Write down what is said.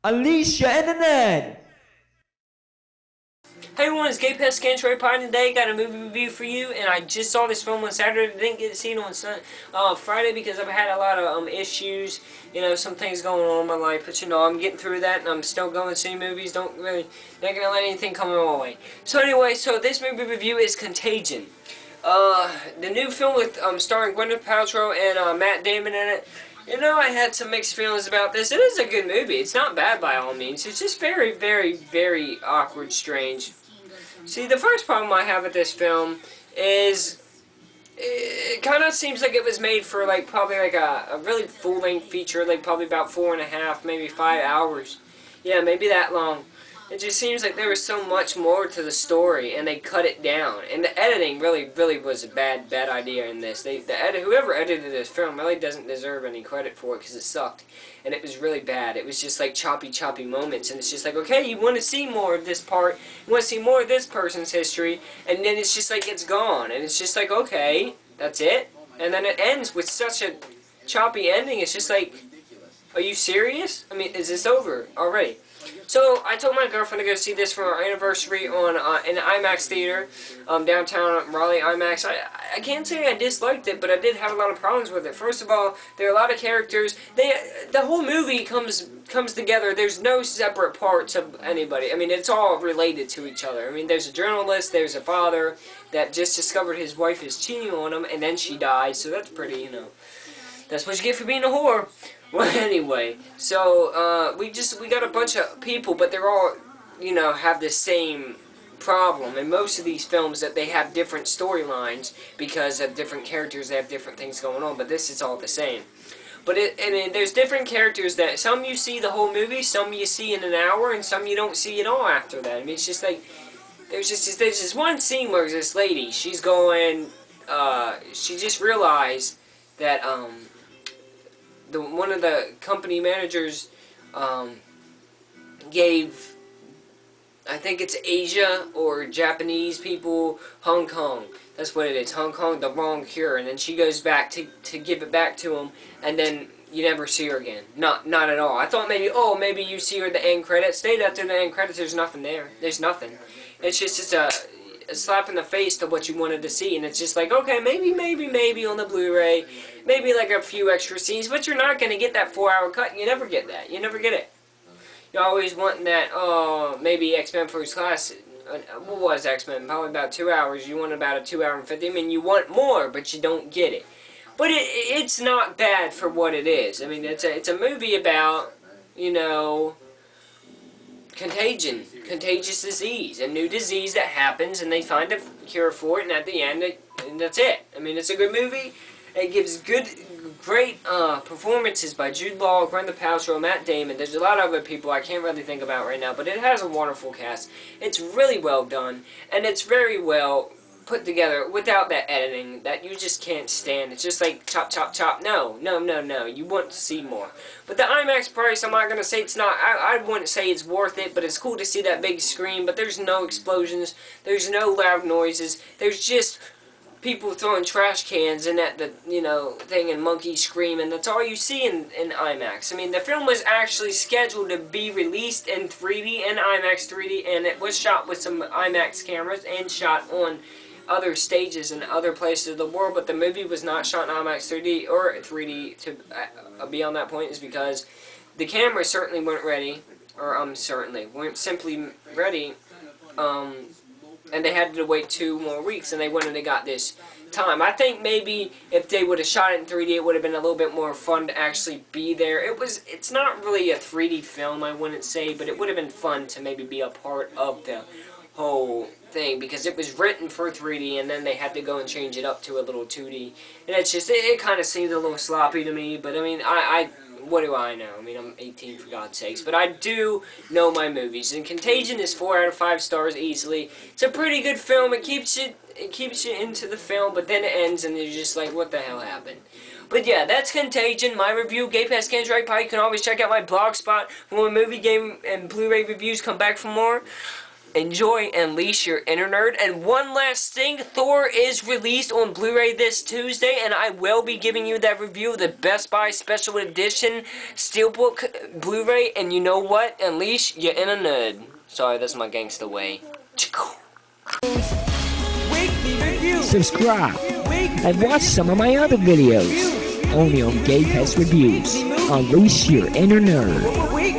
Unleash your internet! Hey everyone, it's Gabe today. Got a movie review for you, and I just saw this film on Saturday. Didn't get to see it on Friday because I've had a lot of issues, some things going on in my life. But I'm getting through that, and I'm still going to see movies. Not gonna let anything come my way. So anyway, this movie review is Contagion. The new film with starring Gwyneth Paltrow and Matt Damon in it. I had some mixed feelings about this. It is a good movie. It's not bad by all means. It's just very, very, very awkward, strange. See, the first problem I have with this film is it kind of seems like it was made for probably a really full-length feature, probably about 4.5, maybe 5 hours. Yeah, maybe that long. It just seems like there was so much more to the story, and they cut it down. And the editing really, really was a bad idea in this. Whoever edited this film really doesn't deserve any credit for it because it sucked, and it was really bad. It was just like choppy moments, and it's just like, okay, you want to see more of this part, you want to see more of this person's history, and then it's just like it's gone, and it's just like, okay, that's it, and then it ends with such a choppy ending. It's just like, are you serious? I mean, is this over already? So I told my girlfriend to go see this for our anniversary on in the IMAX theater, downtown Raleigh IMAX. I can't say I disliked it, but I did have a lot of problems with it. First of all, there are a lot of characters. The whole movie comes together. There's no separate parts of anybody. I mean, it's all related to each other. I mean, there's a journalist, there's a father that just discovered his wife is cheating on him, and then she died. So that's pretty, that's what you get for being a whore. Well, anyway, so we got a bunch of people, but they're all, have the same problem. In most of these films, that they have different storylines because of different characters. They have different things going on, but this is all the same. But there's different characters that some you see the whole movie, some you see in an hour, and some you don't see at all after that. I mean, it's just like there's just one scene where this lady, she's going, she just realized that one of the company managers gave, I think it's Asia or Japanese people, Hong Kong. That's what it is, Hong Kong, the wrong cure. And then she goes back to give it back to him, and then you never see her again. Not at all. I thought maybe you see her at the end credits. Stayed after the end credits, there's nothing there. There's nothing. It's just a slap in the face to what you wanted to see, and it's just like, okay, maybe on the Blu-ray, maybe like a few extra scenes, but you're not going to get that 4-hour cut. You never get that. You never get it. You're always wanting that, maybe X-Men First Class, what was X-Men? Probably about 2 hours. You want about a 2 hour and 50. I mean, you want more, but you don't get it. But it's not bad for what it is. I mean, it's a movie about, contagion, contagious disease, a new disease that happens, and they find a cure for it, and at the end, and that's it. I mean, it's a good movie. It gives great performances by Jude Law, Gwyneth Paltrow, Matt Damon. There's a lot of other people I can't really think about right now, but it has a wonderful cast. It's really well done, and it's very well put together without that editing that you just can't stand. It's just like chop, chop, chop. No. You want to see more. But the IMAX price, I'm not going to say it's not. I wouldn't say it's worth it, but it's cool to see that big screen. But there's no explosions. There's no loud noises. There's just people throwing trash cans in at the, thing, and monkeys screaming. That's all you see in IMAX. I mean, the film was actually scheduled to be released in 3D and IMAX 3D, and it was shot with some IMAX cameras and shot on other stages in other places of the world, but the movie was not shot in IMAX 3D or 3D to be on that point is because the cameras certainly weren't ready, or weren't simply ready, and they had to wait 2 more weeks, and they went and they got this time. I think maybe if they would have shot it in 3D, it would have been a little bit more fun to actually be there. It's not really a 3D film, I wouldn't say, but it would have been fun to maybe be a part of the whole thing, because it was written for 3D, and then they had to go and change it up to a little 2D, and it's just, it kind of seemed a little sloppy to me, but I mean, what do I know? I mean, I'm 18 for God's sakes, but I do know my movies, and Contagion is 4 out of 5 stars easily. It's a pretty good film. It keeps you into the film, but then it ends, and you're just like, what the hell happened? But yeah, that's Contagion, my review. Gabe Pass Right Pie. You can always check out my blog spot for more movie, game, and Blu-ray reviews. Come back for more. enjoy and unleash your inner nerd. And one last thing, Thor is released on Blu-ray this Tuesday, and I will be giving you that review of the Best Buy Special Edition Steelbook Blu-ray. And you know what? Unleash your inner nerd. Sorry, that's my gangster way. Subscribe and watch some of my other videos only on Gabe Reviews. Unleash your inner nerd.